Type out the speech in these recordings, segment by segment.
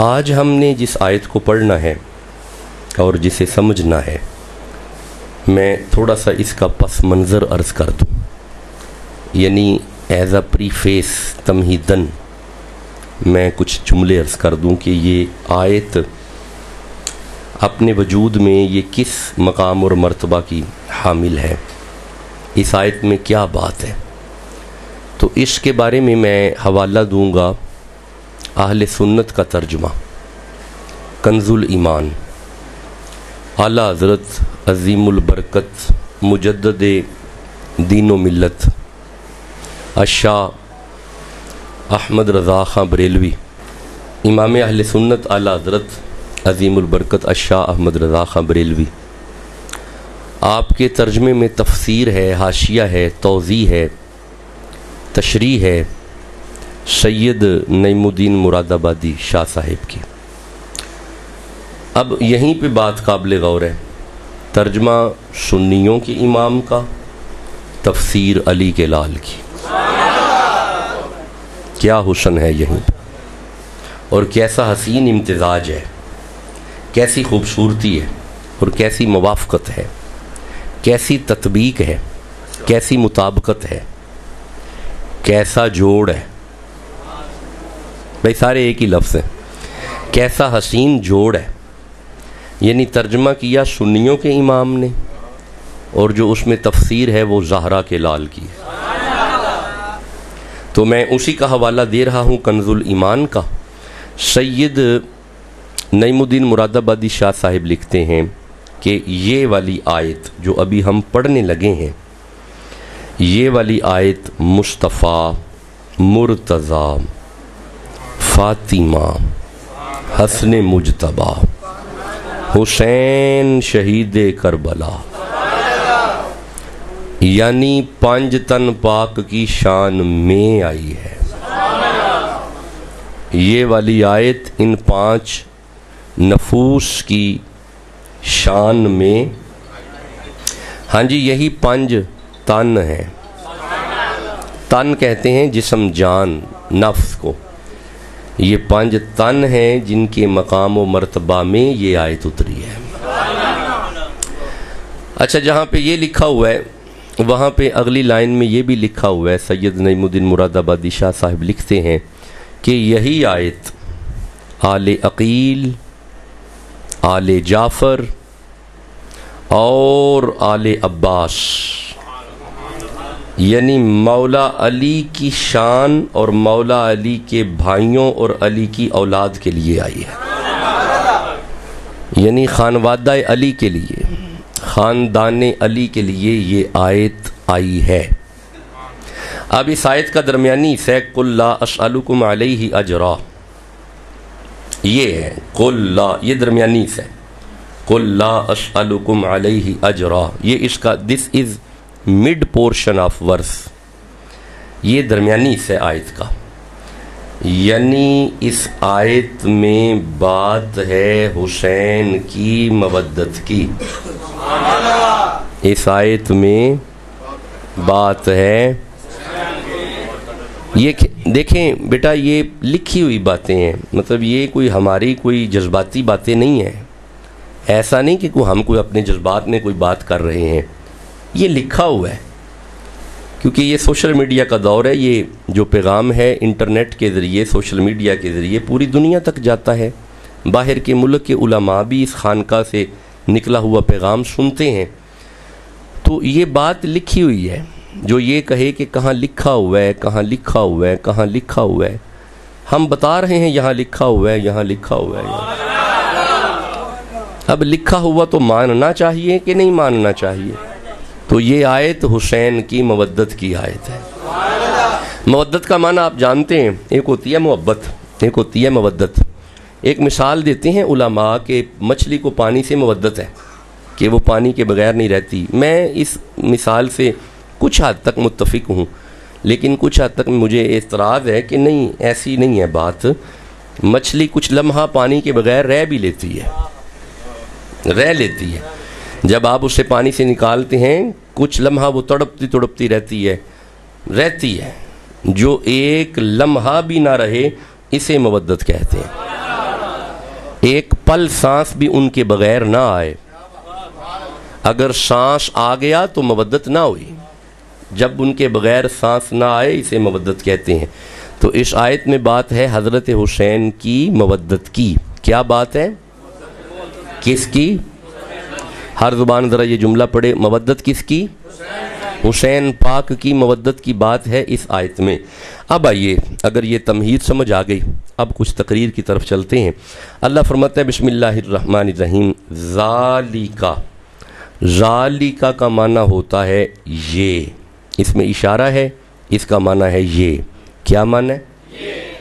آج ہم نے جس آیت کو پڑھنا ہے اور جسے سمجھنا ہے، میں تھوڑا سا اس کا پس منظر عرض کر دوں، یعنی ایز اے پری فیس تمہیدن میں کچھ جملے عرض کر دوں کہ یہ آیت اپنے وجود میں یہ کس مقام اور مرتبہ کی حامل ہے، اس آیت میں کیا بات ہے۔ تو اس کے بارے میں حوالہ دوں گا اہل سنت کا ترجمہ، کنز الایمان، اعلیٰ حضرت عظیم البرکت مجدد دین و ملت الشاہ احمد رضا خان بریلوی، امام اہل سنت اعلیٰ حضرت عظیم البرکت الشاہ احمد رضا خان بریلوی، آپ کے ترجمے میں تفسیر ہے، حاشیہ ہے، توضیح ہے، تشریح ہے سید نعیم الدین مراد آبادی شاہ صاحب کی۔ اب یہیں پہ بات قابل غور ہے، ترجمہ سنیوں کے امام کا، تفسیر علی کے لال کی، کیا حسن ہے یہیں پہ، اور کیسا حسین امتزاج ہے، کیسی خوبصورتی ہے، اور کیسی موافقت ہے، کیسی تطبیق ہے، کیسی مطابقت ہے، کیسا جوڑ ہے، بھائی سارے ایک ہی لفظ ہیں، کیسا حسین جوڑ ہے۔ یعنی ترجمہ کیا سنیوں کے امام نے، اور جو اس میں تفسیر ہے وہ زہرا کے لال کی ہے۔ تو میں اسی کا حوالہ دے رہا ہوں، کنز الایمان کا۔ سید نعیم الدین مراد آبادی شاہ صاحب لکھتے ہیں کہ یہ والی آیت جو ابھی ہم پڑھنے لگے ہیں، یہ والی آیت مصطفیٰ، مرتضیٰ، فاطمہ، حسن مجتبیٰ، حسین شہید کربلا، یعنی پانچ تن پاک کی شان میں آئی ہے۔ یہ والی آیت ان پانچ نفوس کی شان میں، ہاں جی یہی پانچ تن ہیں، تن کہتے ہیں جسم، جان، نفس کو، یہ پانچ تن ہیں جن کے مقام و مرتبہ میں یہ آیت اتری ہے۔ اچھا، جہاں پہ یہ لکھا ہوا ہے وہاں پہ اگلی لائن میں یہ بھی لکھا ہوا ہے، سید نعیم الدین مراد آبادی شاہ صاحب لکھتے ہیں کہ یہی آیت آل عقیل، آل جعفر اور آل عباس، یعنی مولا علی کی شان اور مولا علی کے بھائیوں اور علی کی اولاد کے لیے آئی ہے، یعنی خانوادہ علی کے لیے، خاندان علی کے لیے یہ آیت آئی ہے۔ اب اس آیت کا درمیانی حصہ قل لا اسألکم علیہ اجرا، یہ ہے قل لا، یہ درمیانی حصہ ہے، قل لا اسألکم علیہ اجرا، یہ اس کا دس از مڈ پورشن آف ورس، یہ درمیانی حصہ آیت کا، یعنی اس آیت میں بات ہے حسین کی مودت کی، اس آیت میں بات ہے، یہ دیکھیں بیٹا یہ لکھی ہوئی باتیں ہیں، مطلب یہ کوئی ہماری کوئی جذباتی باتیں نہیں ہیں، ایسا نہیں کہ ہم کوئی اپنے جذبات میں کوئی بات کر رہے ہیں، یہ لکھا ہوا ہے، کیونکہ یہ سوشل میڈیا کا دور ہے، یہ جو پیغام ہے انٹرنیٹ کے ذریعے، سوشل میڈیا کے ذریعے پوری دنیا تک جاتا ہے، باہر کے ملک کے علماء بھی اس خانقاہ سے نکلا ہوا پیغام سنتے ہیں، تو یہ بات لکھی ہوئی ہے، جو یہ کہے کہ کہاں لکھا ہوا ہے، کہاں لکھا ہوا ہے، کہاں لکھا ہوا ہے، ہم بتا رہے ہیں یہاں لکھا ہوا ہے، یہاں لکھا ہوا ہے۔ اب لکھا ہوا تو ماننا چاہیے کہ نہیں ماننا چاہیے؟ تو یہ آیت حسین کی مودت کی آیت ہے۔ مودت کا معنی آپ جانتے ہیں، ایک ہوتی ہے محبت، ایک ہوتی ہے مودت۔ ایک مثال دیتے ہیں علماء کہ مچھلی کو پانی سے مودت ہے کہ وہ پانی کے بغیر نہیں رہتی۔ میں اس مثال سے کچھ حد تک متفق ہوں، لیکن کچھ حد تک مجھے اعتراض ہے کہ نہیں، ایسی نہیں ہے بات۔ مچھلی کچھ لمحہ پانی کے بغیر رہ بھی لیتی ہے، رہ لیتی ہے، جب آپ اسے پانی سے نکالتے ہیں کچھ لمحہ وہ تڑپتی رہتی ہے، جو ایک لمحہ بھی نہ رہے اسے مودت کہتے ہیں۔ ایک پل سانس بھی ان کے بغیر نہ آئے. اگر سانس آ گیا تو مودت نہ ہوئی، جب ان کے بغیر سانس نہ آئے اسے مودت کہتے ہیں. تو اس آیت میں بات ہے حضرت حسین کی مودت کی. کیا بات ہے؟ کس کی؟ ہر زبان ذرا یہ جملہ پڑھے، مودت کس کی؟ حسین پاک کی مودت کی بات ہے اس آیت میں. اب آئیے، اگر یہ تمہید سمجھ آ گئی، اب کچھ تقریر کی طرف چلتے ہیں. اللہ فرماتا ہے بسم اللہ الرحمن الرحیم، ذالکا. ذالکا کا معنی ہوتا ہے یہ، اس میں اشارہ ہے، اس کا معنی ہے یہ. کیا معنی ہے؟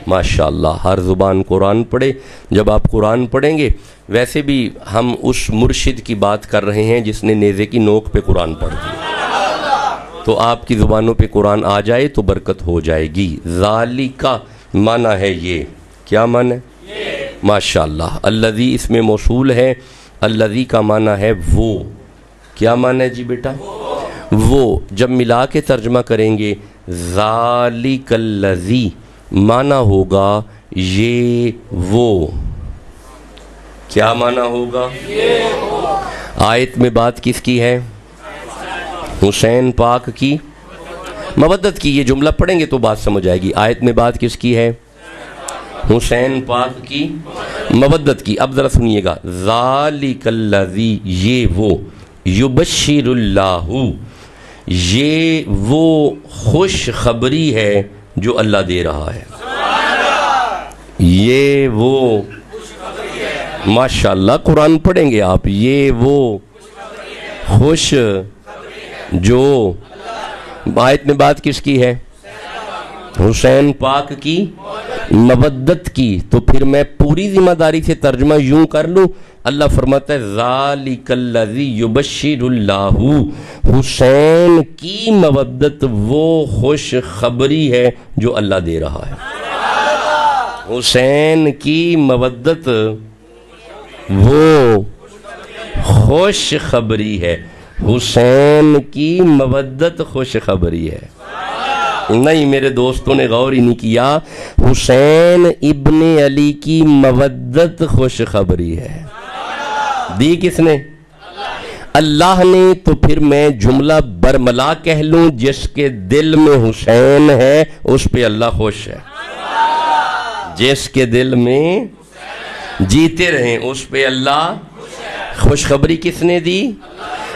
ماشاءاللہ، ہر زبان قرآن پڑھے. جب آپ قرآن پڑھیں گے، ویسے بھی ہم اس مرشد کی بات کر رہے ہیں جس نے نیزے کی نوک پہ قرآن پڑھ دیا، تو آپ کی زبانوں پہ قرآن آ جائے تو برکت ہو جائے گی. ذالکا معنی ہے یہ. کیا معنی ہے؟ ماشاءاللہ. الذی اس میں موصول ہے، الذی کا معنی ہے وہ. کیا معنی ہے جی بیٹا؟ وہ. جب ملا کے ترجمہ کریں گے ذالک الذی، معنی ہوگا یہ وہ. کیا معنی ہوگا؟ آیت میں بات کس کی ہے؟ حسین پاک کی مودت کی. یہ جملہ پڑھیں گے تو بات سمجھ آئے گی. آیت میں بات کس کی ہے؟ حسین پاک کی مودت کی. اب ذرا سنیے گا، ذالک الذی، یہ وہ، یبشر اللہ، یہ وہ خوش خبری ہے جو اللہ دے رہا ہے. یہ وہ، ماشاءاللہ قرآن پڑھیں گے آپ، یہ وہ خوش جو. آیت میں بات کس کی ہے؟ حسین پاک کی مودت کی. تو پھر میں پوری ذمہ داری سے ترجمہ یوں کر لوں. اللہ فرماتا ہے ذالک الذی یبشر اللہ، حسین کی مودت وہ خوش خبری ہے جو اللہ دے رہا ہے. حسین کی مودت وہ خوش خبری ہے. حسین کی مودت خوش خبری ہے. نہیں، میرے دوستوں نے غور ہی نہیں کیا. حسین ابن علی کی مودت خوش خبری ہے. دی کس نے؟ اللہ نے. تو پھر میں جملہ برملا کہہ لوں، جس کے دل میں حسین ہے اس پہ اللہ خوش ہے. جس کے دل میں جیتے رہیں اس پہ اللہ خوشخبری کس نے دی؟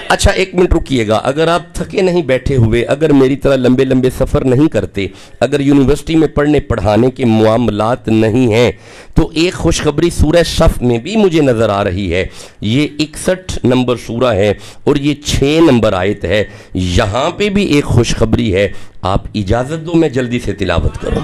اچھا ایک منٹ رکیے گا. اگر آپ تھکے نہیں بیٹھے ہوئے، اگر میری طرح لمبے لمبے سفر نہیں کرتے، اگر یونیورسٹی میں پڑھنے پڑھانے کے معاملات نہیں ہیں، تو ایک خوشخبری سورہ صف میں بھی مجھے نظر آ رہی ہے. یہ 61 نمبر سورہ ہے اور یہ 6 نمبر آیت ہے. یہاں پہ بھی ایک خوشخبری ہے. آپ اجازت دو میں جلدی سے تلاوت کروں.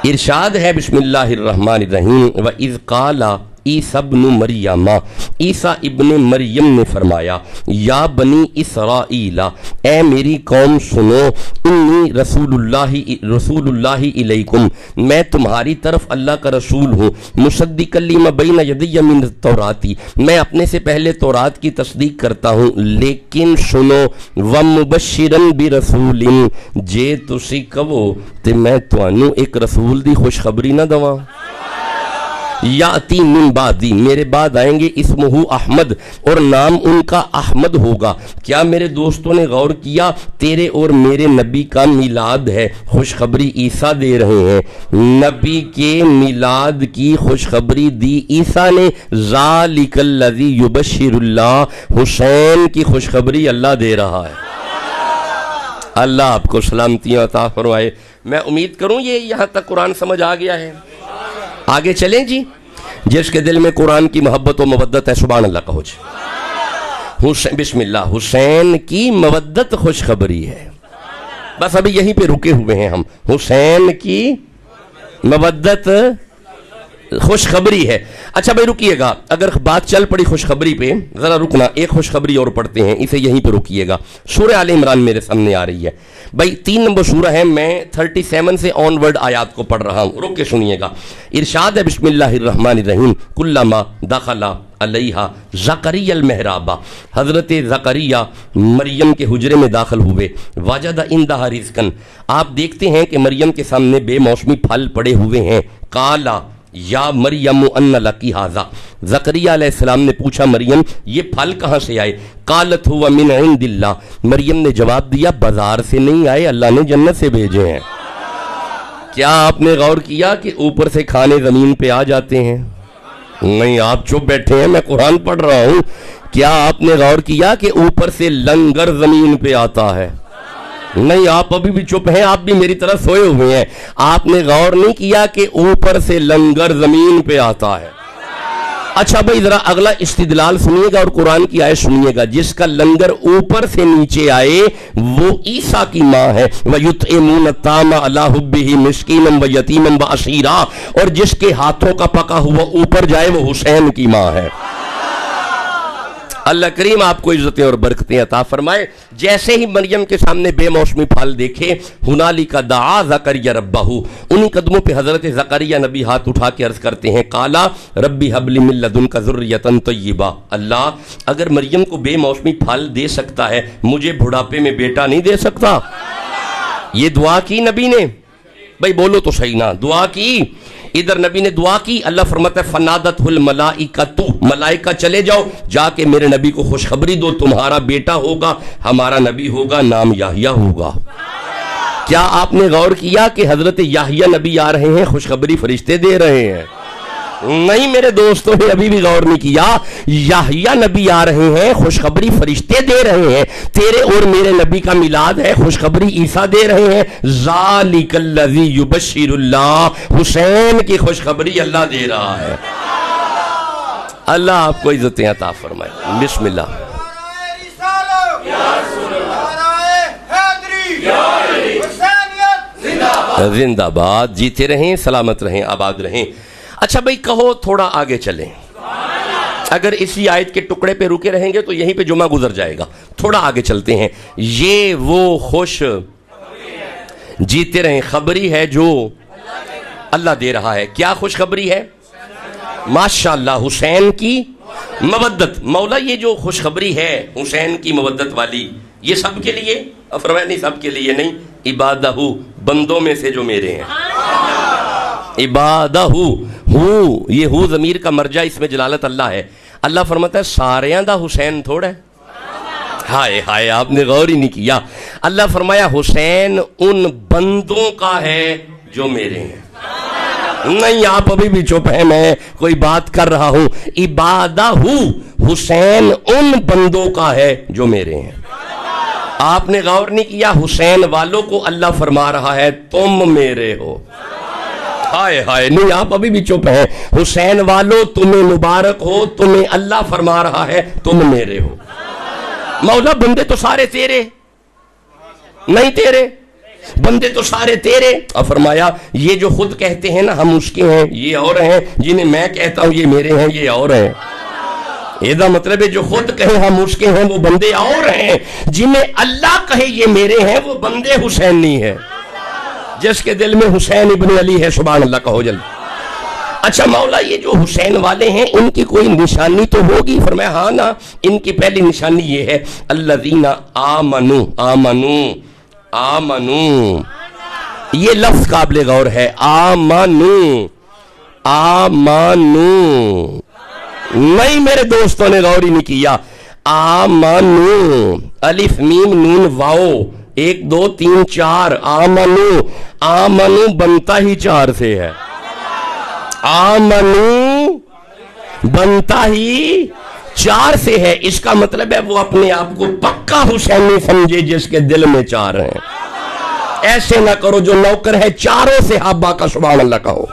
ارشاد ہے بسم اللہ الرحمن الرحیم، وَإِذْ قَالَ عیسیٰ ابن مریم، عیسیٰ ابن مریم نے فرمایا، یا بنی اسرائیل، اے میری قوم سنو، انی رسول اللہ علیکم، میں تمہاری طرف اللہ کا رسول ہوں، مصدقا لما بین یدی من التوراۃ، میں اپنے سے پہلے تورات کی تصدیق کرتا ہوں، لیکن سنو، ومبشرا برسول، جے تسی کہو تے میں تانوں ایک رسول دی خوشخبری نہ دواں. یاتی من بعدی، میرے بعد آئیں گے، اسمہ احمد، اور نام ان کا احمد ہوگا. کیا میرے دوستوں نے غور کیا؟ تیرے اور میرے نبی کا میلاد ہے، خوشخبری عیسیٰ دے رہے ہیں. نبی کے میلاد کی خوشخبری دی عیسیٰ نے. ذالک الذی یبشر اللہ، حسین کی خوشخبری اللہ دے رہا ہے. اللہ آپ کو سلامتیاں عطا فرمائے. میں امید کروں یہ یہاں تک قرآن سمجھ آ گیا ہے. آگے چلیں جی. جس کے دل میں قرآن کی محبت و مودت ہے سبحان اللہ کہو جی. بسم اللہ. حسین کی مودت خوشخبری ہے. بس ابھی یہیں پہ رکے ہوئے ہیں ہم. حسین کی مودت خوشخبری ہے. اچھا بھائی رکیے گا، اگر بات چل پڑی خوشخبری پہ ذرا رکنا. ایک خوشخبری اور پڑھتے ہیں، اسے یہیں پہ رکیے گا. سورہ آل عمران میرے سامنے آ رہی ہے بھائی. 3 نمبر سورہ ہے. میں 37 سے آن ورڈ آیات کو پڑھ رہا ہوں، رک کے سنیے گا. ارشاد ہے بسم اللہ الرحمن الرحیم، کلما دخل علیہا زکریا المحراب، حضرت زکریا مریم کے حجرے میں داخل ہوئے. وجد عندہا رزقا، آپ دیکھتے ہیں کہ مریم کے سامنے بے موسمی پھل پڑے ہوئے ہیں. قالا، یا مریم ان لکی ھذا، زکریا علیہ السلام نے پوچھا مریم یہ پھل کہاں سے آئے؟ قالت هو من عند اللہ، مریم نے جواب دیا بازار سے نہیں آئے، اللہ نے جنت سے بھیجے ہیں۔ کیا آپ نے غور کیا کہ اوپر سے کھانے زمین پہ آ جاتے ہیں؟ نہیں، آپ چپ بیٹھے ہیں، میں قرآن پڑھ رہا ہوں۔ کیا آپ نے غور کیا کہ اوپر سے لنگر زمین پہ آتا ہے؟ نہیں، آپ ابھی بھی چپ ہیں، آپ بھی میری طرح سوئے ہوئے ہیں۔ آپ نے غور نہیں کیا کہ اوپر سے لنگر زمین پہ آتا ہے۔ اچھا بھائی ذرا اگلا استدلال سنیے گا اور قرآن کی آیت سنیے گا۔ جس کا لنگر اوپر سے نیچے آئے وہ عیسیٰ کی ماں ہے۔ وَيُطْعِمُونَ الطَّعَامَ عَلَىٰ حُبِّهِ مِسْكِينًا وَيَتِيمًا وَأَسِيرًا، اور جس کے ہاتھوں کا پکا ہوا اوپر جائے وہ حسین کی ماں ہے۔ اللہ کریم آپ کو عزتیں اور برکتیں عطا فرمائے۔ جیسے ہی مریم کے سامنے بے موسمی پھل دیکھے، ہنالک دعا زکریا ربہ، انہی قدموں پہ حضرت زکریا نبی ہاتھ اٹھا کے عرض کرتے ہیں قالا ربی حب لی من لدنک ذریۃ طیبہ، اللہ اگر مریم کو بے موسمی پھل دے سکتا ہے مجھے بڑھاپے میں بیٹا نہیں دے سکتا؟ یہ دعا کی نبی نے، بھائی بولو تو صحیح نا، دعا کی۔ ادھر نبی نے دعا کی، اللہ فرماتا ہے فنادت الملائکۃ، ملائکہ چلے جاؤ جا کے میرے نبی کو خوشخبری دو، تمہارا بیٹا ہوگا، ہمارا نبی ہوگا، نام یحییٰ ہوگا۔ کیا آپ نے غور کیا کہ حضرت یحییٰ نبی آ رہے ہیں، خوشخبری فرشتے دے رہے ہیں؟ نہیں میرے دوستوں نے ابھی بھی غور نہیں کیا، یحییٰ نبی آ رہے ہیں، خوشخبری فرشتے دے رہے ہیں۔ تیرے اور میرے نبی کا میلاد ہے، خوشخبری عیسیٰ دے رہے ہیں۔ ذالک الذی یبشر اللہ، حسین کی خوشخبری اللہ دے رہا ہے۔ اللہ آپ کو عزتیں عطا فرمائے۔ بسم اللہ۔ زندہ باد، جیتے رہیں، سلامت رہیں، آباد رہیں۔ اچھا بھئی کہو تھوڑا آگے چلیں، اگر اسی آیت کے ٹکڑے پہ رکے رہیں گے تو یہیں پہ جمعہ گزر جائے گا۔ تھوڑا آگے چلتے ہیں۔ یہ وہ خوش جیتے رہیں خبری ہے جو اللہ دے رہا ہے۔ کیا خوشخبری ہے؟ ماشاءاللہ حسین کی مودت۔ مولا یہ جو خوشخبری ہے حسین کی مودت والی، یہ سب کے لیے؟ فرمایا نہیں، سب کے لیے نہیں، عبادہ بندوں میں سے جو میرے ہیں۔ عبادہ یہ ہو ضمیر کا مرجع اس میں جلالت اللہ ہے۔ اللہ فرماتا ہے ساریاں دا حسین تھوڑا ہے۔ ہائے ہائے، آپ نے غور ہی نہیں کیا۔ اللہ فرمایا حسین ان بندوں کا ہے جو میرے ہیں۔ نہیں، آپ ابھی بھی چپ ہیں، میں کوئی بات کر رہا ہوں۔ عبادہ حسین ان بندوں کا ہے جو میرے ہیں۔ آپ نے غور نہیں کیا، حسین والوں کو اللہ فرما رہا ہے تم میرے ہو۔ ہائے ہائے، نہیں آپ ابھی بھی چپ ہیں۔ حسین والو تمہیں مبارک ہو، تمہیں اللہ فرما رہا ہے تم میرے ہو۔ مولا بندے تو سارے تیرے نہیں، تیرے بندے تو سارے تیرے۔ اور فرمایا یہ جو خود کہتے ہیں نا ہم اس کے ہیں، یہ اور ہیں، جنہیں میں کہتا ہوں یہ میرے ہیں، یہ اور ہیں۔ یہ مطلب ہے جو خود کہے ہم اس کے ہیں وہ بندے اور ہیں، جنہیں اللہ کہے یہ میرے ہیں وہ بندے حسین نہیں ہے۔ جس کے دل میں حسین ابن علی ہے سبحان اللہ کہو جلدی۔ اچھا مولا یہ جو حسین والے ہیں ان کی کوئی نشانی تو ہوگی؟ فرمایا ہاں نا، ان کی پہلی نشانی یہ ہے الذین آمنوا، آمنوا آمنوا، یہ لفظ قابل غور ہے، آمنوا آمنوا۔ نہیں میرے دوستوں نے غور ہی نہیں کیا۔ آمنوا، الف میم نون واو، 1 2 3 4، آمنو، آمنو بنتا ہی 4 سے ہے۔ آمنو بنتا ہی 4 سے ہے، اس کا مطلب ہے وہ اپنے آپ کو پکا حسینی سمجھے جس کے دل میں 4 ہیں۔ ایسے نہ کرو جو نوکر ہے 4 صحابہ کا سبحان اللہ کہو،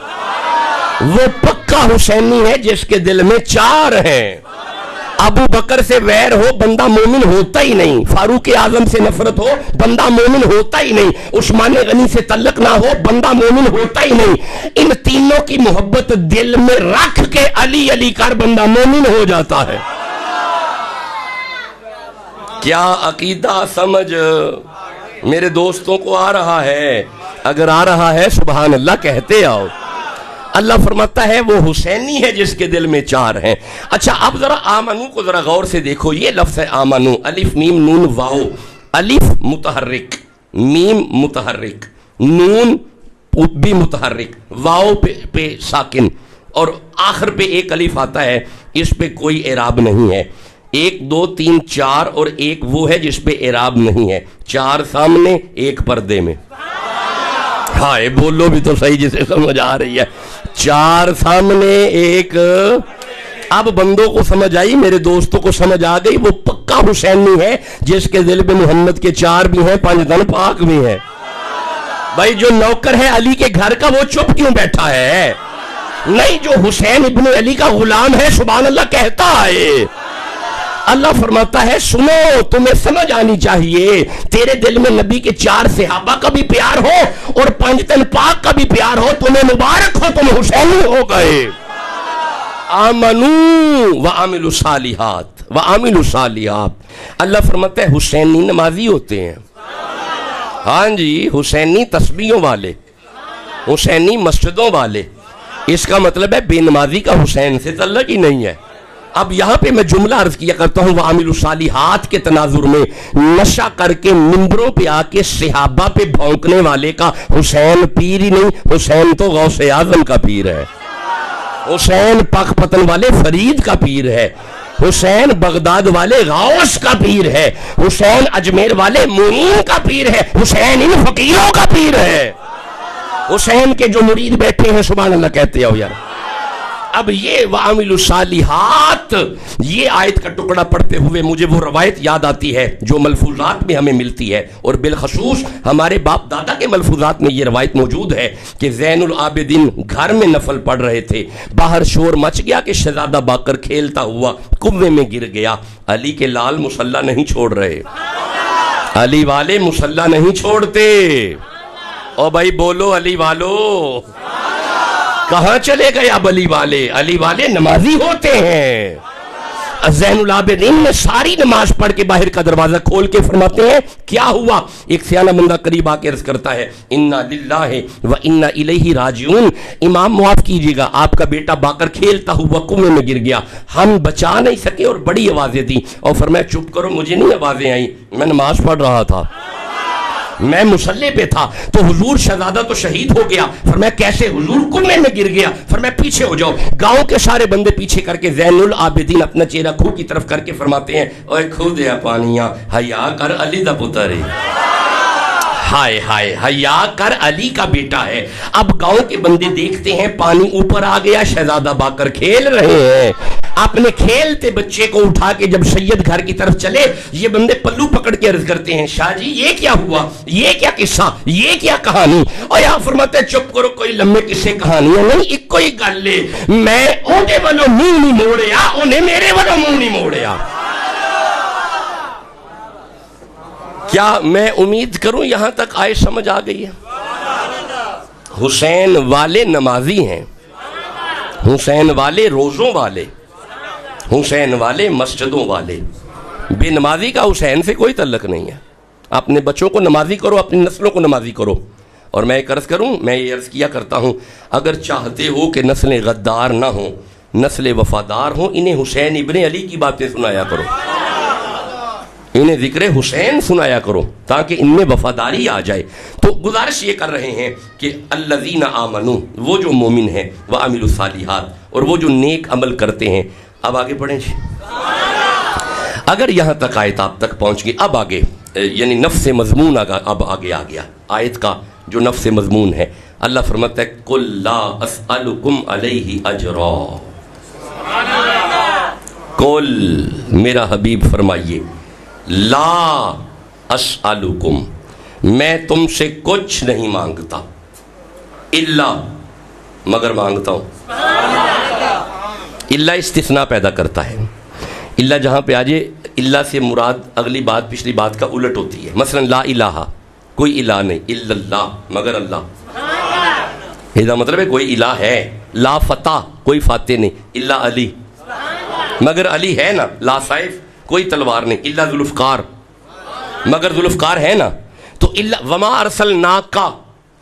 وہ پکا حسینی ہے جس کے دل میں 4 ہیں۔ ابو بکر سے ویر ہو بندہ مومن ہوتا ہی نہیں، فاروق اعظم سے نفرت ہو بندہ مومن ہوتا ہی نہیں، عثمان غنی سے تعلق نہ ہو بندہ مومن ہوتا ہی نہیں۔ ان تینوں کی محبت دل میں رکھ کے علی علی کر بندہ مومن ہو جاتا ہے۔ کیا عقیدہ سمجھ میرے دوستوں کو آ رہا ہے؟ اگر آ رہا ہے سبحان اللہ کہتے آؤ۔ اللہ فرماتا ہے وہ حسینی ہے جس کے دل میں 4 ہیں۔ اچھا اب ذرا آمنو کو ذرا غور سے دیکھو، یہ لفظ ہے آمنو، الف میم نون واو، الف متحرک، میم متحرک، نون بھی متحرک، واو پہ ساکن، اور آخر پہ ایک الف آتا ہے، اس پہ کوئی اعراب نہیں ہے. 1 2 3 4 اور ایک وہ ہے جس پہ اعراب نہیں ہے. 4 سامنے، ایک پردے میں. ہائے بولو بھی تو صحیح جسے سمجھ آ رہی ہے. 4 سامنے، ایک. اب بندوں کو سمجھ آئی، میرے دوستوں کو سمجھ آ گئی. وہ پکا حسینی ہے جس کے دل میں محمد کے 4 بھی ہیں، 5 دن پاک بھی ہیں. بھائی جو نوکر ہے علی کے گھر کا وہ چپ کیوں بیٹھا ہے؟ نہیں، جو حسین ابن علی کا غلام ہے سبحان اللہ کہتا ہے. اللہ فرماتا ہے سنو، تمہیں سمجھ آنی چاہیے، تیرے دل میں نبی کے 4 صحابہ کا بھی پیار ہو اور 5 تن پاک کا بھی پیار ہو. تمہیں مبارک ہو، تم حسینی ہو گئے. آمنو وعملوا الصالحات وعملوا الصالحات. اللہ فرماتا ہے حسینی نمازی ہوتے ہیں. ہاں جی، حسینی تسبیحوں والے، حسینی مسجدوں والے. اس کا مطلب ہے بے نمازی کا حسین سے تعلق ہی نہیں ہے. اب یہاں پہ میں جملہ عرض کیا کرتا ہوں وعامل الصالحات کے تناظر میں، نشہ کر کے ممبروں پہ آ کے صحابہ پہ بھونکنے والے کا حسین پیر ہی نہیں، حسین تو غوث اعظم کا پیر ہے. حسین پاک پتن والے فرید کا پیر ہے. حسین بغداد والے غوث کا پیر ہے. حسین اجمیر والے معین کا پیر ہے. حسین ان فقیروں کا پیر ہے. حسین کے جو مرید بیٹھے ہیں سبحان اللہ کہتے ہو یار. اب یہ وعامل الصالحات، یہ آیت کا ٹکڑا پڑھتے ہوئے مجھے وہ روایت یاد آتی ہے جو ملفوظات میں ہمیں ملتی ہے، اور بالخصوص ہمارے باپ دادا کے ملفوظات میں یہ روایت موجود ہے کہ زین العابدین گھر میں نفل پڑھ رہے تھے، باہر شور مچ گیا کہ شہزادہ باقر کھیلتا ہوا کنویں میں گر گیا. علی کے لال مصلی نہیں چھوڑ رہے، علی والے مصلی نہیں چھوڑتے. او بھائی بولو علی والو، کہاں چلے گئے اب علی والے؟ علی والے نمازی ہوتے ہیں. زین العابدین نے ساری نماز پڑھ کے باہر کا دروازہ کھول کے فرماتے ہیں کیا ہوا؟ ایک سیانہ بندہ قریب آ کے عرض کرتا ہے انا للہ و انا الیہ راجعون، امام معاف کیجیے گا، آپ کا بیٹا باقر کھیلتا ہوا کنویں میں گر گیا، ہم بچا نہیں سکے اور بڑی آوازیں دی. اور فرمایا چپ کرو، مجھے نہیں آوازیں آئیں، میں نماز پڑھ رہا تھا، میں مصلی پہ تھا. تو حضور شہزادہ تو شہید ہو گیا. فرمایا کیسے؟ حضور کنویں میں گر گیا. فرمایا پیچھے ہو جاؤ. گاؤں کے سارے بندے پیچھے کر کے زین العابدین اپنا چہرہ کھو کی طرف کر کے فرماتے ہیں اوے کھو دیا پانیاں، حیا کر علی دا پتر ہے. ہائے ہائے، حیا کر علی کا بیٹا ہے. اب گاؤں کے بندے دیکھتے ہیں پانی اوپر آ گیا، شہزادہ باقر کھیل رہے ہیں. اپنے کھیلتے بچے کو اٹھا کے جب سید گھر کی طرف چلے، یہ بندے پلو پکڑ کے عرض کرتے ہیں شاہ جی یہ کیا ہوا، یہ کیا قصہ، یہ کیا کہانی؟ اور یہاں فرماتے ہیں چپ کرو، کوئی لمبے قصے کہانیاں نہیں، ایک کوئی گل لے، میں اونے والوں منہ نہیں موڑیا، انہیں میرے والوں منہ نہیں موڑیا. کیا میں امید کروں یہاں تک آئے سمجھ آ گئی ہے؟ حسین والے نمازی ہیں، حسین والے روزوں والے، حسین والے مسجدوں والے. بے نمازی کا حسین سے کوئی تعلق نہیں ہے. اپنے بچوں کو نمازی کرو، اپنی نسلوں کو نمازی کرو. اور میں ایک عرض کروں، میں یہ عرض کیا کرتا ہوں، اگر چاہتے ہو کہ نسلیں غدار نہ ہوں، نسل وفادار ہوں، انہیں حسین ابن علی کی باتیں سنایا کرو، انہیں ذکر حسین سنایا کرو تاکہ ان میں وفاداری آ جائے. تو گزارش یہ کر رہے ہیں کہ الذین آمنوا، وہ جو مومن ہیں، وعملوا الصالحات، اور وہ جو نیک عمل کرتے ہیں. اب آگے پڑھیں جی. اگر یہاں تک آیت آپ تک پہنچ گئی، اب آگے یعنی نفس مضمون اب آگے آ گیا آیت کا جو نفس مضمون ہے. اللہ فرماتا ہے قل لا اسألکم علیہ اجرا. قل، میرا حبیب فرمائیے، لا اسألکم، میں تم سے کچھ نہیں مانگتا، الا، مگر مانگتا ہوں. الا استثناء پیدا کرتا ہے. الا جہاں پہ آجے، الا سے مراد اگلی بات پچھلی بات کا الٹ ہوتی ہے. مثلا لا الہ، کوئی الہ نہیں، الا اللہ، مگر اللہ. یہ مطلب ہے کوئی الہ ہے. لا فتح، کوئی فاتح نہیں، الا علی، مگر علی ہے نا. لا سیف، کوئی تلوار نہیں، الا ذوالفقار، مگر ذوالفقار ہے نا. تو الا وما ارسلناک،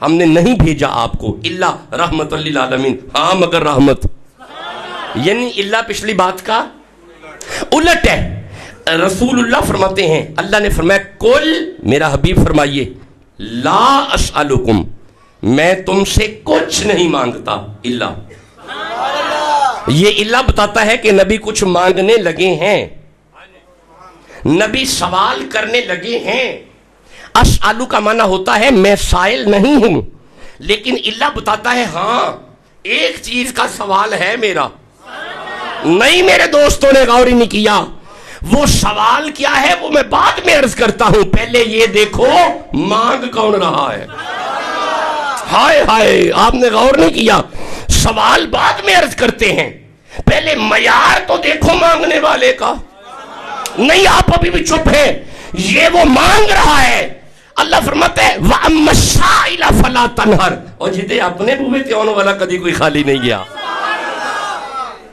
ہم نے نہیں بھیجا آپ کو، الا رحمت للعالمین، ہاں مگر رحمت. یعنی الا پچھلی بات کا الٹ ہے. رسول اللہ فرماتے ہیں، اللہ نے فرمایا کل، میرا حبیب فرمائیے، لا اسألکم، میں تم سے کچھ نہیں مانگتا، الا یہ اللہ بتاتا ہے کہ نبی کچھ مانگنے لگے ہیں، نبی سوال کرنے لگے ہیں۔ اسالو کا معنی ہوتا ہے میں سائل نہیں ہوں، لیکن اللہ بتاتا ہے ہاں ایک چیز کا سوال ہے میرا۔ نہیں میرے دوستوں نے غور ہی نہیں کیا، وہ سوال کیا ہے وہ میں بعد میں عرض کرتا ہوں، پہلے یہ دیکھو مانگ کون رہا ہے۔ ہائے ہائے، آپ نے غور نہیں کیا، سوال بعد میں عرض کرتے ہیں، پہلے معیار تو دیکھو مانگنے والے کا۔ نہیں آپ ابھی بھی چپ ہیں، یہ وہ مانگ رہا ہے۔ اللہ فرماتا ہے وَأَمَّا السَّائِلَ فَلَا تَنْهَرْ، اور جدے اپنے بوے تیون والا کدی کوئی خالی نہیں گیا،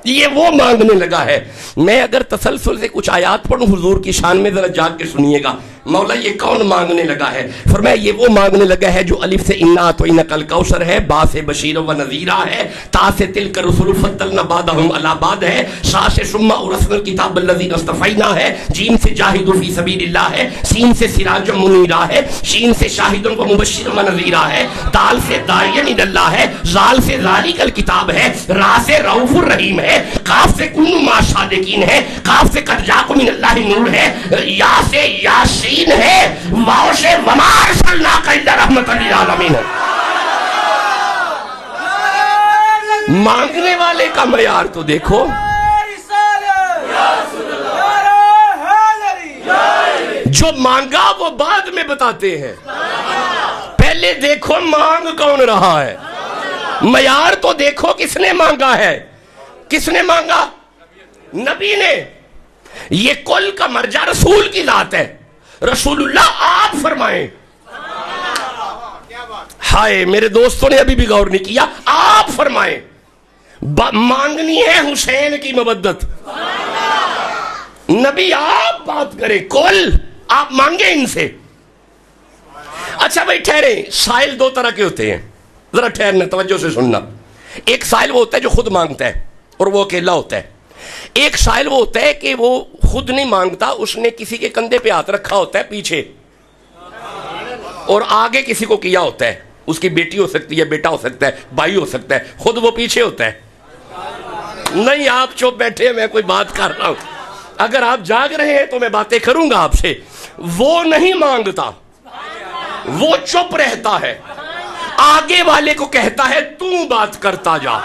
یہ وہ مانگنے لگا ہے۔ میں اگر تسلسل سے کچھ آیات پڑھوں حضور کی شان میں، ذرا جاگ کے سنیے گا، مولا یہ کون مانگنے لگا ہے؟ فرمایا یہ وہ مانگنے لگا ہے جو الف سے انا اعطیناک الکوثر ہے، با سے بشیر و نذیرہ ہے، تا سے تلک الرسل فضلنا بعضهم علی بعض ہے، شا سے ثم اورثنا الکتاب الذین اصطفینا ہے، جیم سے جاہدوا فی سبیل اللہ ہے، سین سے سراج منیرہ ہے، شین سے شاہد و مبشر و نذیرہ ہے، دال سے داعیا الی اللہ ہے، زال سے ذالک الکتاب ہے، را سے رؤوف الرحیم ہے، قاف سے کونوا مع الصادقین ہے، قاف سے قد جاءکم من اللہ نور ہے، یا سے یاسین ہے، واو سے وما ارسلناک الا رحمۃ للعالمین ہے۔ مانگنے والے کا معیار تو دیکھو، جو مانگا وہ بعد میں بتاتے ہیں، پہلے دیکھو مانگ کون رہا ہے، معیار تو دیکھو کس نے مانگا ہے۔ کس نے مانگا؟ نبی نے۔ یہ کل کا مرجع رسول کی ذات ہے، رسول اللہ آپ فرمائیں۔ ہائے میرے دوستوں نے ابھی بھی غور نہیں کیا، آپ فرمائیں۔ مانگنی ہے حسین کی مودت، نبی آپ بات کریں، کل آپ مانگیں ان سے۔ اچھا بھائی ٹھہرے، سائل دو طرح کے ہوتے ہیں، ذرا ٹھہرنا توجہ سے سننا۔ ایک سائل وہ ہوتا ہے جو خود مانگتا ہے اور وہ اکیلا ہوتا ہے۔ ایک سائل وہ ہوتا ہے کہ وہ خود نہیں مانگتا، اس نے کسی کے کندھے پہ ہاتھ رکھا ہوتا ہے پیچھے، اور آگے کسی کو کیا ہوتا ہے، اس کی بیٹی ہو سکتی ہے، بیٹا ہو سکتا ہے، بھائی ہو سکتا ہے، خود وہ پیچھے ہوتا ہے۔ نہیں آپ چپ بیٹھے، میں کوئی بات کر رہا ہوں، اگر آپ جاگ رہے ہیں تو میں باتیں کروں گا آپ سے۔ وہ نہیں مانگتا، وہ چپ رہتا ہے، آگے والے کو کہتا ہے تو بات کرتا جا،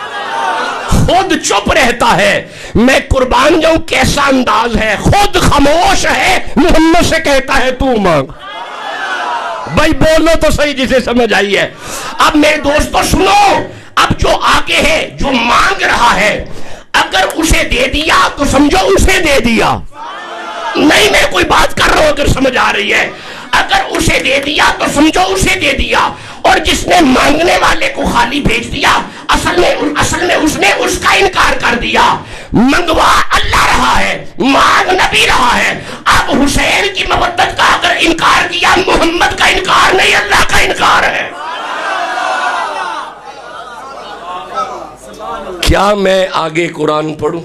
خود چپ رہتا ہے۔ میں قربان جاؤں کیسا انداز ہے، خود خاموش ہے، محمد سے کہتا ہے تو مانگ۔ بھائی بولو تو صحیح جسے سمجھ آئی ہے۔ اب میرے دوستو سنو، اب جو آگے ہے جو مانگ رہا ہے، اگر اسے دے دیا تو سمجھو اسے دے دیا۔ نہیں میں کوئی بات کر رہا ہوں اگر سمجھ آ رہی ہے، اگر اسے دے دیا تو سمجھو اسے دے دیا، اور جس نے مانگنے والے کو خالی بھیج دیا اصل میں اس نے اس کا انکار کر دیا۔ منگوا اللہ رہا ہے، مانگ نبی رہا ہے۔ اب حسین کی مودت کا اگر انکار کیا، محمد کا انکار نہیں اللہ کا انکار ہے۔ کیا میں آگے قرآن پڑھوں؟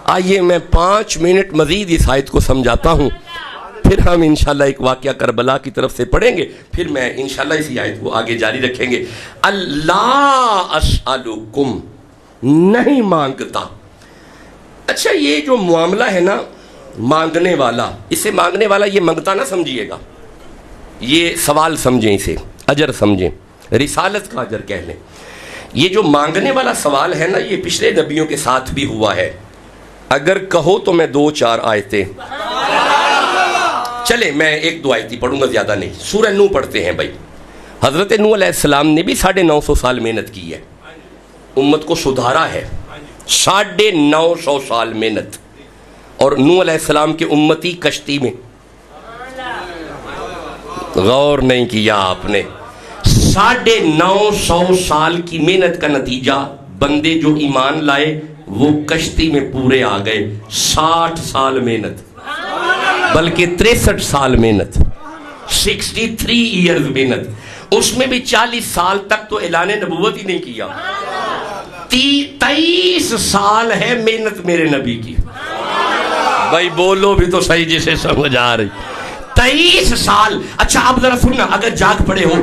آئیے میں 5 منٹ مزید اس آیت کو سمجھاتا ہوں، پھر ہم انشاءاللہ ایک واقعہ کربلا کی طرف سے پڑھیں گے، پھر میں انشاءاللہ اسی آیت کو آگے جاری رکھیں گے۔ اللہ اسألکم، نہیں مانگتا۔ اچھا یہ جو معاملہ ہے نا مانگنے والا، اسے مانگنے والا یہ منگتا نہ سمجھیے گا، یہ سوال سمجھیں، اسے اجر سمجھیں، رسالت کا اجر کہہ لیں۔ یہ جو مانگنے والا سوال ہے نا، یہ پچھلے نبیوں کے ساتھ بھی ہوا ہے۔ اگر کہو تو میں 2-4 آیتیں، چلے میں 1-2 آیتی پڑھوں گا، زیادہ نہیں۔ سورہ نوح پڑھتے ہیں بھائی۔ حضرت نوح علیہ السلام نے بھی 950 سال محنت کی ہے، امت کو سدھارا ہے، 950 سال محنت، اور نوح علیہ السلام کے امتی کشتی میں۔ غور نہیں کیا آپ نے، 950 سال کی محنت کا نتیجہ بندے جو ایمان لائے وہ کشتی میں پورے آ گئے۔ 60 سال محنت، بلکہ 63 سال محنت، 63 ایئرز محنت، اس میں بھی 40 سال تک تو اعلان نبوت ہی نہیں کیا۔ 23 سال ہے محنت میرے نبی کی۔ بھائی بولو بھی تو صحیح جسے سمجھ آ رہی، 23 سال۔ اچھا اب ذرا سننا، اگر جاگ پڑے ہو،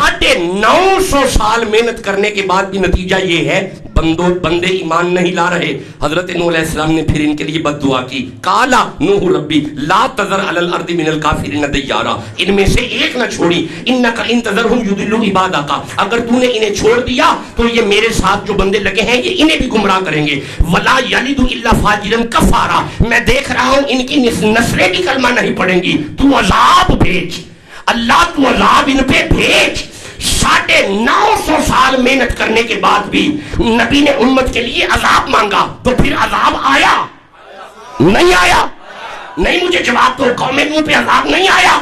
950 سال محنت کرنے کے بعد بھی نتیجہ یہ ہے بندے ایمان نہیں لا رہے. حضرت نوح علیہ السلام نے پھر ان کے لیے بد دعا کی. قال نوح ربی لا تذر علی الارض من الکافرین دیارا, ان میں سے ایک نہ چھوڑی, انک ان تذرہم یضلوا عبادک, اگر تو نے انہیں چھوڑ دیا تو یہ میرے ساتھ جو بندے لگے ہیں یہ انہیں بھی گمراہ کریں گے. ولا یلد الا فاجرا کفارا, میں دیکھ رہا ہوں ان کی نسلیں بھی کلمہ نہیں پڑھیں گی. تو عذاب بھیج اللہ, تو عذاب ان پہ بھیج. 950 سال محنت کرنے کے بعد بھی نبی نے امت کے لیے عذاب مانگا, تو پھر عذاب آیا نہیں آیا؟ نہیں, مجھے جواب دو, قوم نوح پہ عذاب نہیں آیا؟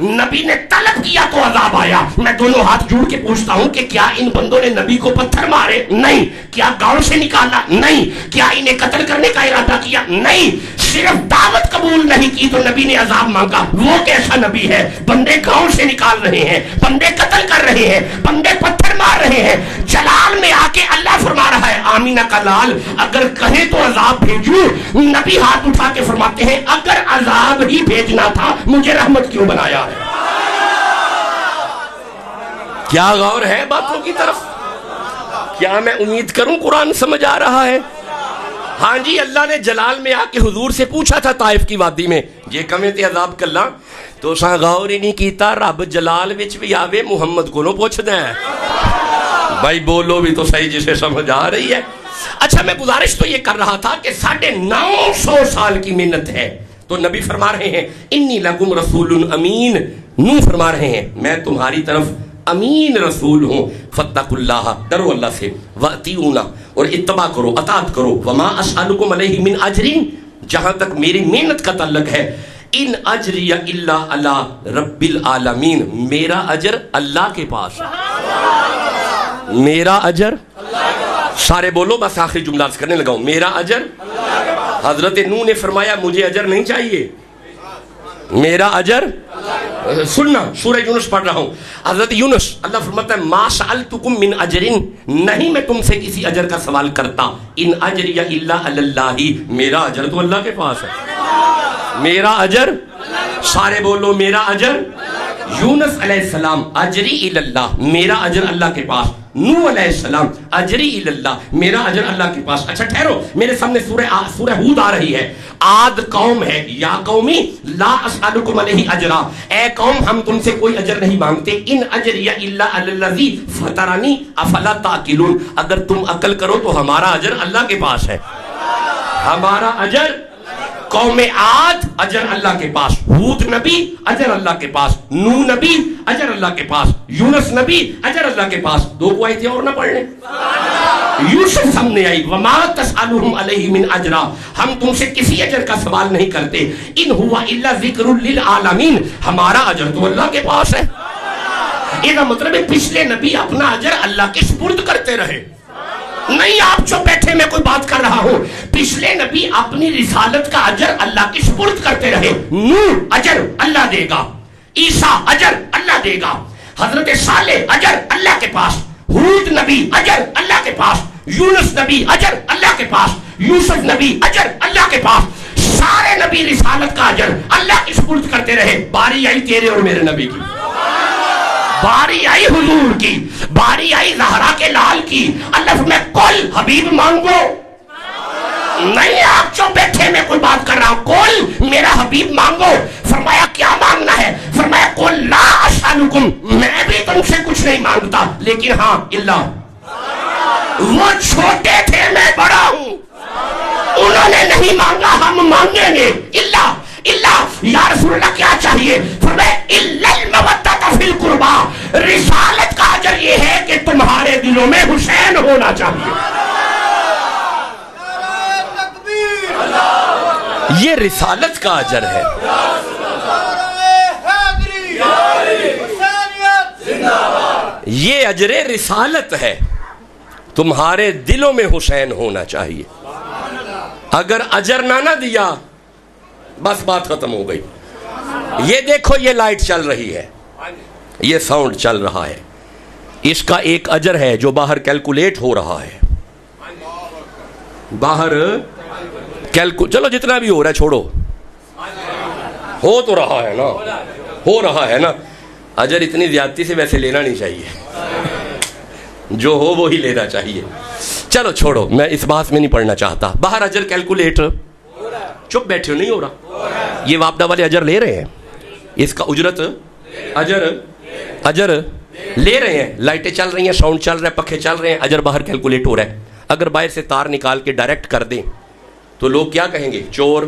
نبی نے طلب کیا تو عذاب آیا. میں دونوں ہاتھ جوڑ کے پوچھتا ہوں کہ کیا ان بندوں نے نبی کو پتھر مارے؟ نہیں. کیا گاؤں سے نکالا؟ نہیں. کیا انہیں قتل کرنے کا ارادہ کیا؟ نہیں. صرف دعوت قبول نہیں کی تو نبی نے عذاب مانگا. وہ کیسا نبی ہے؟ بندے گاؤں سے نکال رہے ہیں, بندے قتل کر رہے ہیں, بندے پتھر مار رہے ہیں. جلال میں آ کے اللہ فرما رہا ہے آمینہ کا لال اگر کہیں تو عذاب بھیجوں. نبی ہاتھ اٹھا کے فرماتے ہیں اگر عذاب ہی بھیجنا تھا مجھے رحمت کیوں بنایا؟ کیا غور ہے باتوں کی طرف؟ کیا میں امید کروں قرآن سمجھ آ رہا ہے؟ ہاں جی, اللہ نے جلال میں آ کے حضور سے پوچھا تھا طائف کی وادی میں یہ کمیں تے عذاب کلا, تو ساں غور ہی نہیں کیتا. رب جلال وچ بھی آوے محمد کو پوچھدا ہے. بھائی بولو بھی تو صحیح جسے سمجھ آ رہی ہے. اچھا, میں گزارش تو یہ کر رہا تھا کہ 950 سال کی محنت ہے, تو نبی فرما رہے ہیں انی لکم رسول امین. نوح فرما رہے ہیں میں تمہاری طرف امین رسول ہوں. فاتقوا اللہ, ڈرو اللہ سے, واطیعونا, اور اتباع کرو, اطاعت کرو. وما اسألکم علیہ من اجر, جہاں تک میری محنت کا تعلق ہے, ان اجری الا علی رب العالمین, میرا اجر اللہ کے پاس. میرا اجر سارے بولو, بس آخری جملہ کرنے لگا ہوں. میرا اجر, حضرت نوح نے فرمایا مجھے اجر نہیں چاہیے, میرا اجر. سننا, سورہ یونس پڑھ رہا ہوں. حضرت یونس, اللہ فرماتا ہے ما سألتکم من اجر, نہیں میں تم سے کسی اجر کا سوال کرتا. ان اجری الا علی اللہ, میرا اجر تو اللہ کے پاس ہے. میرا اجر, سارے بولو میرا اجر. یونس علیہ السلام اجری الی اللہ, میرا اجر اللہ کے پاس. نوح علیہ السلام اجری الی اللہ, میرا اجر اللہ کے پاس. اچھا ٹھہرو, میرے سامنے سورہ ہود آ رہی ہے. عاد قوم ہے, یا قومی لا اسألکم علیہ اجرا, اے قوم ہم تم سے کوئی اجر نہیں مانگتے. ان اجری الا علی الذی فطرنی افلا تعقلون, اگر تم عقل کرو تو ہمارا اجر اللہ کے پاس ہے. ہمارا اجر, قوم عاد اجر اللہ کے پاس, ہود نبی اجر اللہ کے پاس, نوح نبی اجر اللہ کے پاس, یونس نبی اجر اللہ کے پاس. دو کو آیتیں اور نہ پڑھ لیں. یوسف سامنے آئی, وما تسألہم علیہ من اجرا, ہم تم سے کسی اجر کا سوال نہیں کرتے. ان ہوا الا ذکر للعالمین, ہمارا اجر تو اللہ کے پاس ہے. یہ مطلب ہے پچھلے نبی اپنا اجر اللہ کے سپرد کرتے رہے. نہیں آپ جو بیٹھے میں کوئی بات کر رہا ہوں, پچھلے نبی اپنی رسالت کا اجر اللہ کی سپرد کرتے رہے. نوح اجر اللہ دے گا, عیسیٰ اجر اللہ دے گا, حضرت صالح اجر اللہ کے پاس, ہود نبی اجر اللہ کے پاس, یونس نبی اجر اللہ کے پاس, یوسف نبی اجر اللہ کے پاس. سارے نبی رسالت کا اجر اللہ کی سپرد کرتے رہے. باری آئی تیرے اور میرے نبی کی, باری آئی حضور کی, باری آئی زہرا کے لال کی. اللہ میں کل حبیب مانگو. نہیں آپ جو بیٹھے میں کوئی بات کر رہا ہوں, کل میرا حبیب مانگو. فرمایا کیا مانگنا ہے؟ فرمایا کل لا اسألکم, میں بھی تم سے کچھ نہیں مانگتا, لیکن ہاں اللہ, وہ چھوٹے تھے میں بڑا ہوں, انہوں نے نہیں مانگا ہم مانگیں گے. اللہ یا رسول اللہ کیا چاہیے؟ فرمایا الا المودۃ فی القربى, رسالت کا اجر یہ ہے کہ تمہارے دلوں میں حسین ہونا چاہیے. یہ رسالت کا اجر ہے. یہ اجر رسالت ہے, تمہارے دلوں میں حسین ہونا چاہیے. اگر اجر نہ دیا بس بات ختم ہو گئی. یہ دیکھو یہ لائٹ چل رہی ہے, یہ ساؤنڈ چل رہا ہے, اس کا ایک اجر ہے جو باہر کیلکولیٹ ہو رہا ہے. باہر چلو جتنا بھی ہو رہا ہے چھوڑو, ہو تو رہا ہے نا, ہو رہا ہے نا. اجر اتنی زیادتی سے ویسے لینا نہیں چاہیے، جو ہو وہی لینا چاہیے. چلو چھوڑو، میں اس بات میں نہیں پڑھنا چاہتا. باہر اجر کیلکولیٹ، چپ بیٹھے ہو، نہیں ہو رہا. یہ واپڈا والے اجر لے رہے ہیں، اس کا اجرت اجر لے رہے ہیں. لائٹیں چل رہی ہیں، ساؤنڈ چل رہا ہے، پنکھے چل رہے ہیں، اجر باہر کیلکولیٹ ہو رہا ہے. اگر باہر سے تار نکال کے ڈائریکٹ کر دیں تو لوگ کیا کہیں گے؟ چور.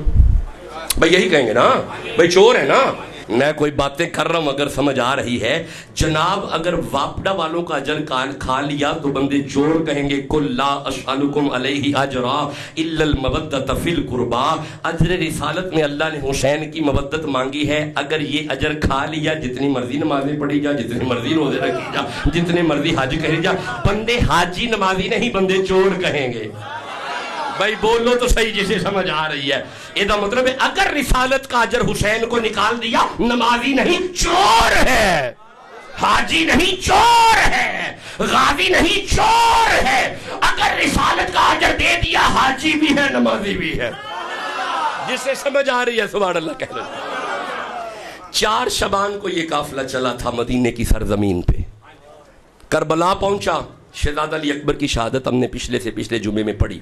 بھائی یہی کہیں گے نا، بھائی چور ہے نا. میں کوئی باتیں کر رہا ہوں اگر سمجھ آ رہی ہے. جناب اگر واپڈا والوں کا اجر کھا لیا تو بندے چور کہیں گے. قل لا اسألکم علیہ اجرا الا المودۃ فی القربا. اجر رسالت میں اللہ نے حسین کی مودت مانگی ہے. اگر یہ اجر کھا لیا، جتنی مرضی نمازیں پڑھی جا، جتنی مرضی روزے رکھی جا، جتنے مرضی حج کری جا، بندے حاجی نمازی نہیں، بندے چور کہیں گے. بھائی بولو تو صحیح جسے سمجھ آ رہی ہے. یہ مطلب ہے اگر رسالت کا اجر حسین کو نکال دیا، نمازی نہیں چور ہے، حاجی نہیں چور ہے، غازی نہیں چور ہے. اگر رسالت کا اجر دے دیا، حاجی بھی ہے، نمازی بھی ہے. جسے سمجھ آ رہی ہے سبحان اللہ کہہ لیں. 4 شعبان کو یہ قافلہ چلا تھا مدینے کی سرزمین پہ. کربلا پہنچا. شہزادہ علی اکبر کی شہادت ہم نے پچھلے جمعے میں پڑھی.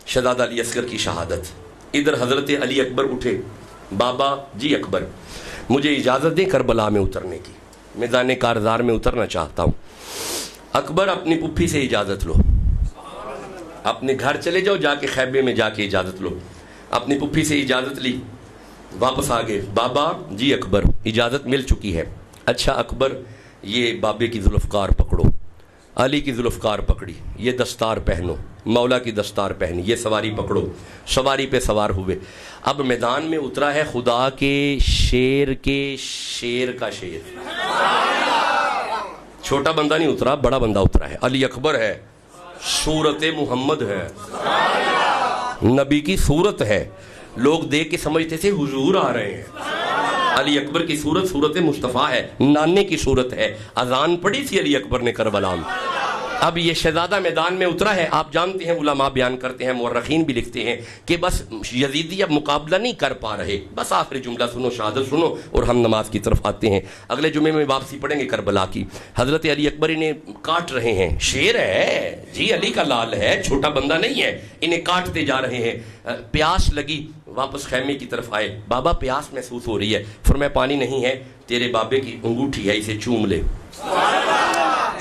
شہزادہ علی اصغر کی شہادت. ادھر حضرت علی اکبر اٹھے. بابا جی اکبر، مجھے اجازت دیں کربلا میں اترنے کی، میدان کارزار میں اترنا چاہتا ہوں. اکبر اپنی پھپھی سے اجازت لو، اپنے گھر چلے جاؤ، جا کے خیمے میں جا کے اجازت لو. اپنی پھپھی سے اجازت لی، واپس آ گئے. بابا جی اکبر، اجازت مل چکی ہے. اچھا اکبر، یہ بابے کی ذوالفقار پکڑو. علی کی ذوالفقار پکڑی. یہ دستار پہنو، مولا کی دستار پہنی. یہ سواری پکڑو. سواری پہ سوار ہوئے. اب میدان میں اترا ہے خدا کے شیر کا شیر. چھوٹا بندہ نہیں اترا، بڑا بندہ اترا ہے. علی اکبر ہے، صورت محمد ہے، نبی کی صورت ہے. لوگ دیکھ کے سمجھتے تھے حضور آ رہے ہیں. علی اکبر کی صورت مصطفیٰ ہے، نانے کی صورت ہے. اذان پڑھی تھی علی اکبر نے کربلا میں. اب یہ شہزادہ میدان میں اترا ہے. آپ جانتے ہیں، علماء بیان کرتے ہیں، مورخین بھی لکھتے ہیں کہ بس یزیدی اب مقابلہ نہیں کر پا رہے. بس آخری جملہ سنو، شہادت سنو، اور ہم نماز کی طرف آتے ہیں. اگلے جمعے میں واپسی پڑھیں گے کربلا کی. حضرت علی اکبر انہیں کاٹ رہے ہیں. شیر ہے جی، علی کا لال ہے، چھوٹا بندہ نہیں ہے. انہیں کاٹتے جا رہے ہیں. پیاس لگی، واپس خیمے کی طرف آئے. بابا پیاس محسوس ہو رہی ہے. فرمایا پانی نہیں ہے، تیرے بابے کی انگوٹھی ہے، اسے چوم لے.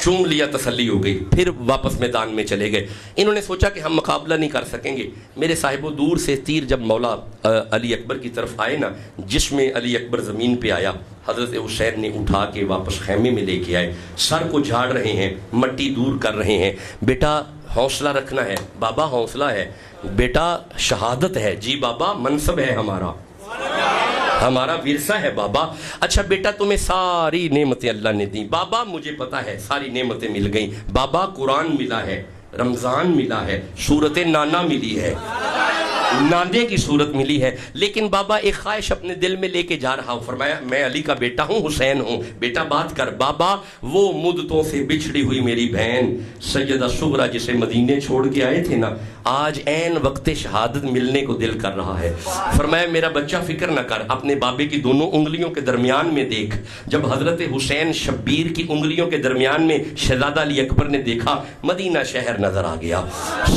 چوم لیا، تسلی ہو گئی. پھر واپس میدان میں چلے گئے. انہوں نے سوچا کہ ہم مقابلہ نہیں کر سکیں گے. میرے صاحبوں، دور سے تیر جب مولا علی اکبر کی طرف آئے نا، جسم علی اکبر زمین پہ آیا. حضرت حسین نے اٹھا کے واپس خیمے میں لے کے آئے. سر کو جھاڑ رہے ہیں، مٹی دور کر رہے ہیں. بیٹا حوصلہ رکھنا ہے. بابا حوصلہ ہے. بیٹا شہادت ہے. جی بابا منصب ہے، ہمارا ورثہ ہے بابا. اچھا بیٹا تمہیں ساری نعمتیں اللہ نے دی. بابا مجھے پتا ہے ساری نعمتیں مل گئیں. بابا قرآن ملا ہے، رمضان ملا ہے، سورت نانا ملی ہے، نانے کی صورت ملی ہے. لیکن بابا ایک خواہش اپنے دل میں لے کے جا رہا ہوں. فرمایا میں علی کا بیٹا ہوں، حسین ہوں. بیٹا بات کر. بابا وہ مدتوں سے بچھڑی ہوئی میری بہن سیدہ صغرا جسے مدینے چھوڑ کے آئے تھے نا، آج عین وقت شہادت ملنے کو دل کر رہا ہے. فرمایا میرا بچہ فکر نہ کر، اپنے بابے کی دونوں انگلیوں کے درمیان میں دیکھ. جب حضرت حسین شبیر کی انگلیوں کے درمیان میں شہزادہ علی اکبر نے دیکھا، مدینہ شہر نظر آ گیا،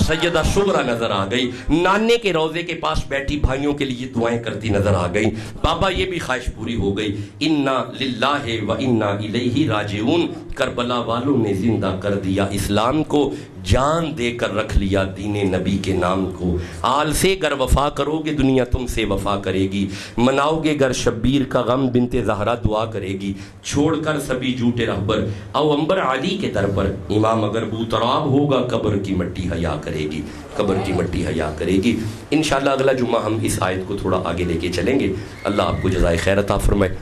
سیدہ صغرا نظر آ گئی، نانے کے روزے کے پاس بیٹھی بھائیوں کے لیے دعائیں کرتی نظر آ گئی. بابا یہ بھی خواہش پوری ہو گئی. انا للہ و انا الیہ راجعون. کربلا والوں نے زندہ کر دیا اسلام کو، جان دے کر رکھ لیا دین نبی کے نام کو. آل سے گر وفا کرو گے دنیا تم سے وفا کرے گی. مناؤ گے گر شبیر کا غم بنت زہرا دعا کرے گی. چھوڑ کر سبھی جھوٹے رہبر او امبر علی کے در پر. امام اگر بوتراب ہوگا قبر کی مٹی حیا کرے گی، قبر کی مٹی حیا کرے گی. انشاءاللہ اگلا جمعہ ہم اس آیت کو تھوڑا آگے لے کے چلیں گے. اللہ آپ کو جزائے خیر عطا فرمائے.